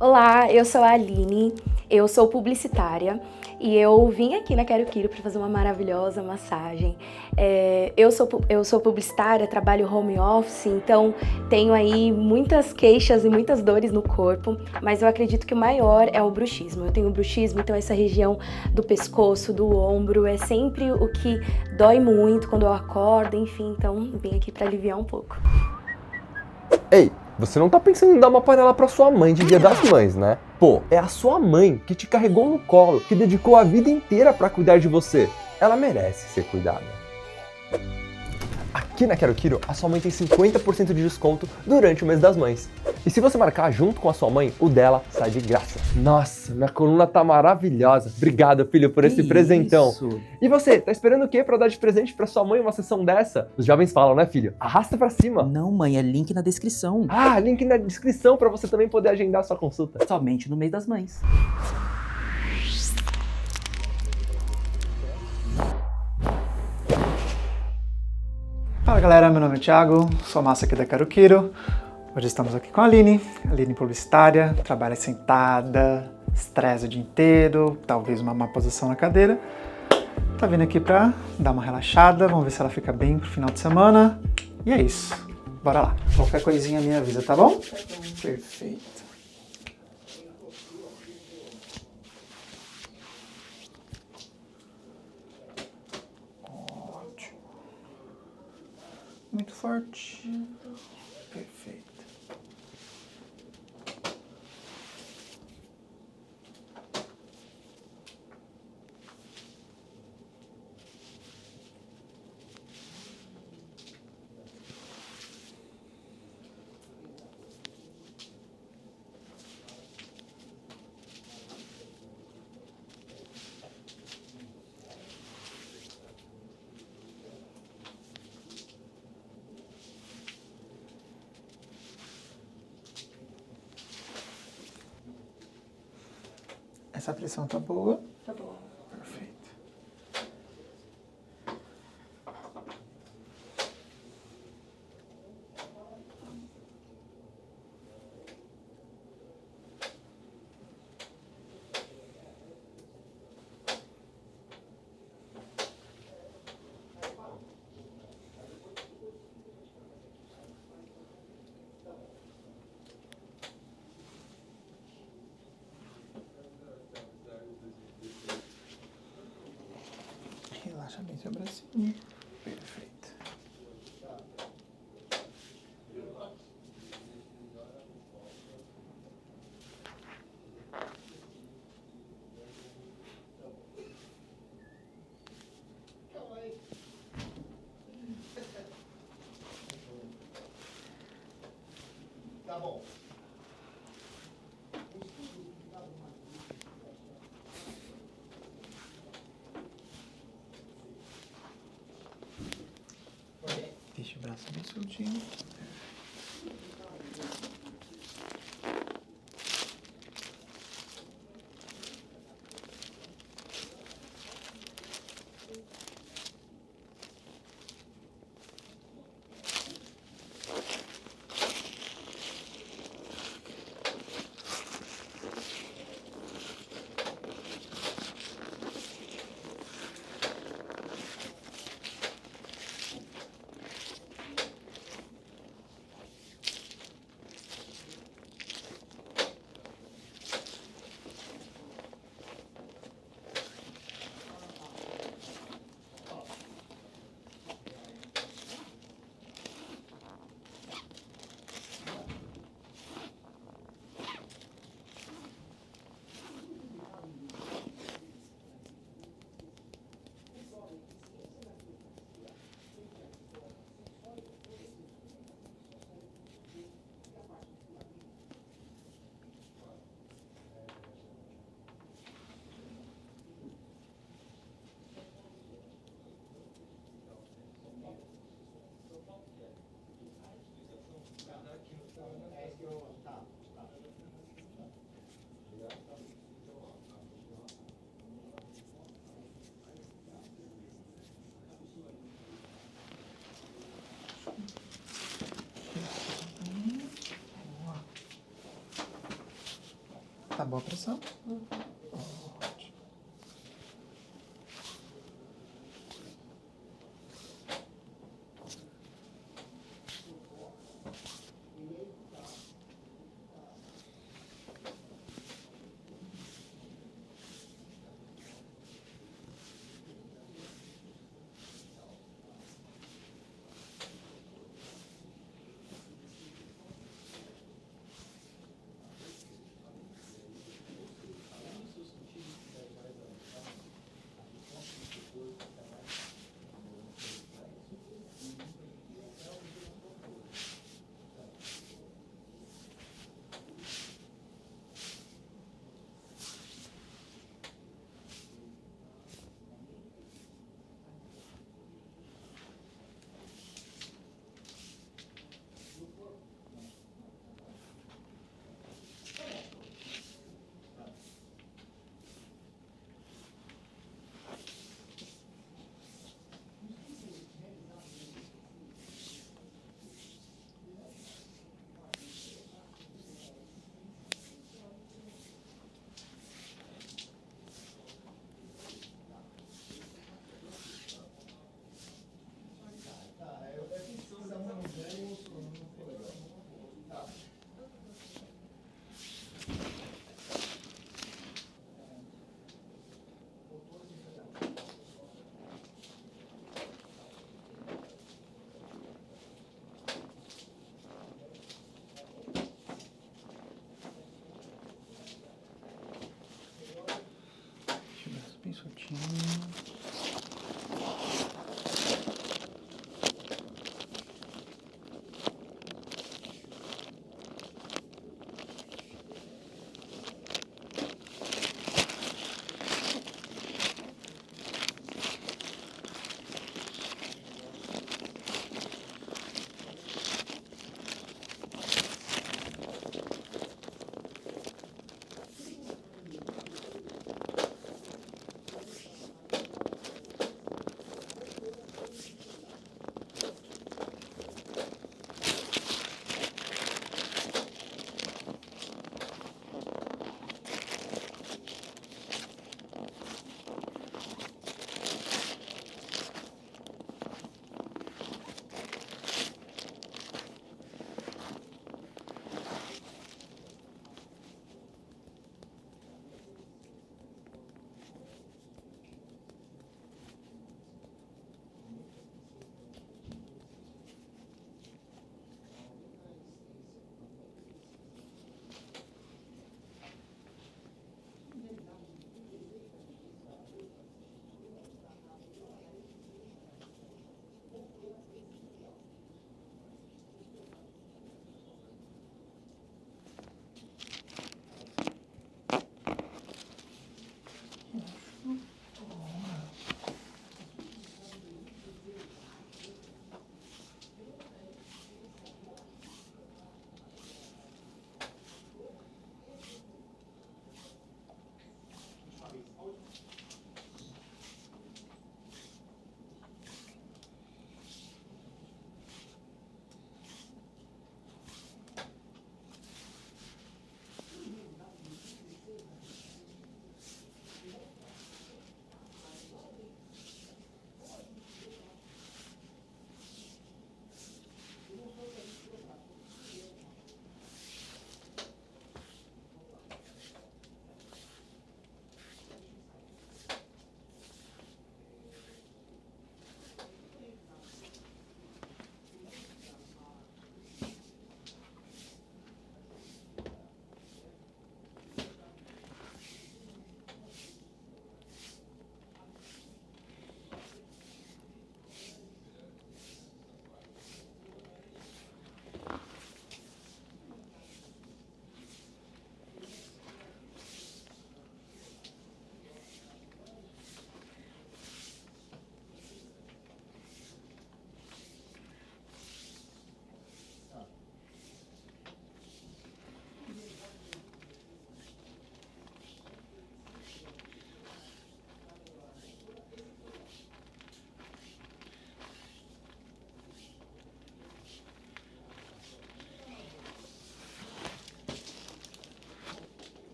Olá, eu sou a Aline, eu sou publicitária e eu vim aqui na Quero Quiro para fazer uma maravilhosa massagem. Eu sou publicitária, trabalho home office, então tenho aí muitas queixas e muitas dores no corpo, mas eu acredito que o maior é o bruxismo. Eu tenho bruxismo, então essa região do pescoço, do ombro, é sempre o que dói muito quando eu acordo, enfim, então vim aqui para aliviar um pouco. Ei, você não tá pensando em dar uma panela pra sua mãe de Dia das Mães, né? Pô, é a sua mãe que te carregou no colo, que dedicou a vida inteira pra cuidar de você. Ela merece ser cuidada. Aqui na Quero Quiro, a sua mãe tem 50% de desconto durante o mês das mães. E se você marcar junto com a sua mãe, o dela sai de graça. Nossa, minha coluna tá maravilhosa. Obrigado, filho, por esse presentão. Isso? E você, tá esperando o quê pra dar de presente pra sua mãe uma sessão dessa? Os jovens falam, né, filho? Arrasta pra cima. Não, mãe, é link na descrição. Ah, link na descrição pra você também poder agendar sua consulta. Somente no mês das mães. Fala galera, meu nome é Thiago, sou massa aqui da Quero Quiro. Hoje estamos aqui com a Aline publicitária, trabalha sentada, estressa o dia inteiro, talvez uma má posição na cadeira. Tá vindo aqui pra dar uma relaxada, vamos ver se ela fica bem pro final de semana. E é isso, bora lá. Qualquer coisinha me avisa, tá bom? Tá bom. Perfeito. Muito forte. Perfeito. Essa pressão tá boa? Tá bom. Perfeito. Relaxa bem seu bracinho. Perfeito. Tá bom. Deixa o braço bem soltinho. Tá boa a pressão?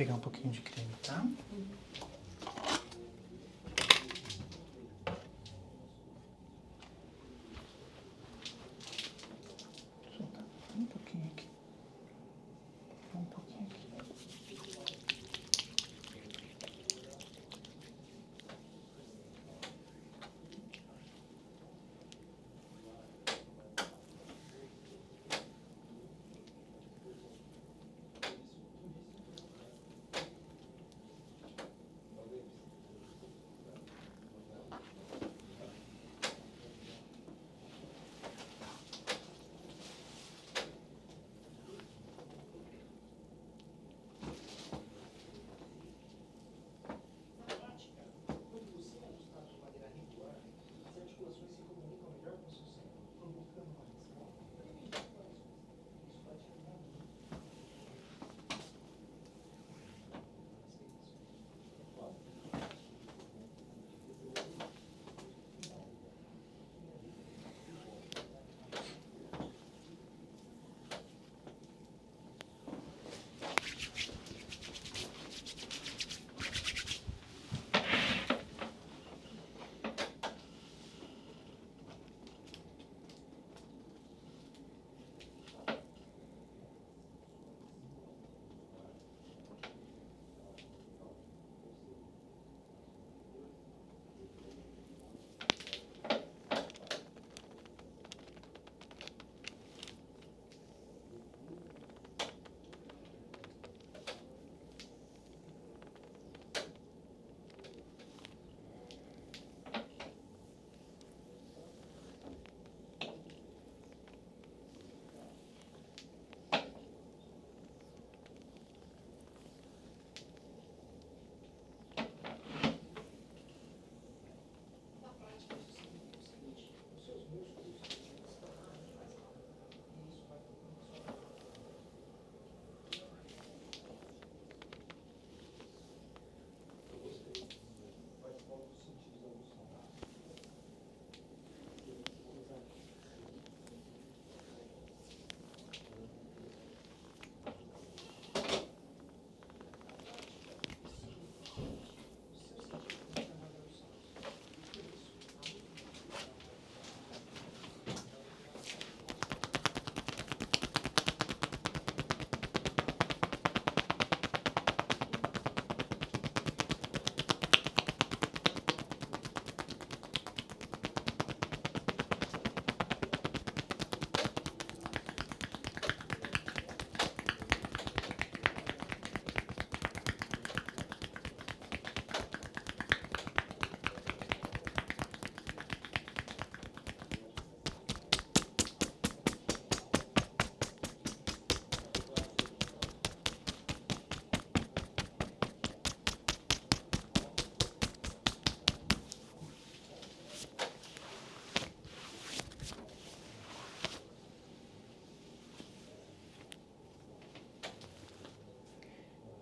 pegar um pouquinho de creme, tá? Um pouquinho aqui. Um pouquinho aqui.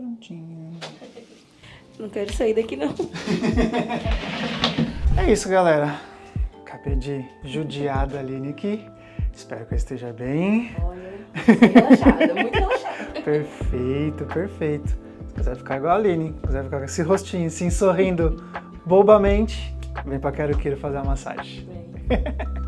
Prontinho. Não quero sair daqui, não. É isso, galera. Acabei de judiar da Aline aqui. Espero que eu esteja bem. Olha, relaxada, muito relaxada. Perfeito, perfeito. Se quiser ficar igual a Aline, quiser ficar com esse rostinho assim, sorrindo bobamente, vem pra Quero Quiro fazer a massagem. Bem.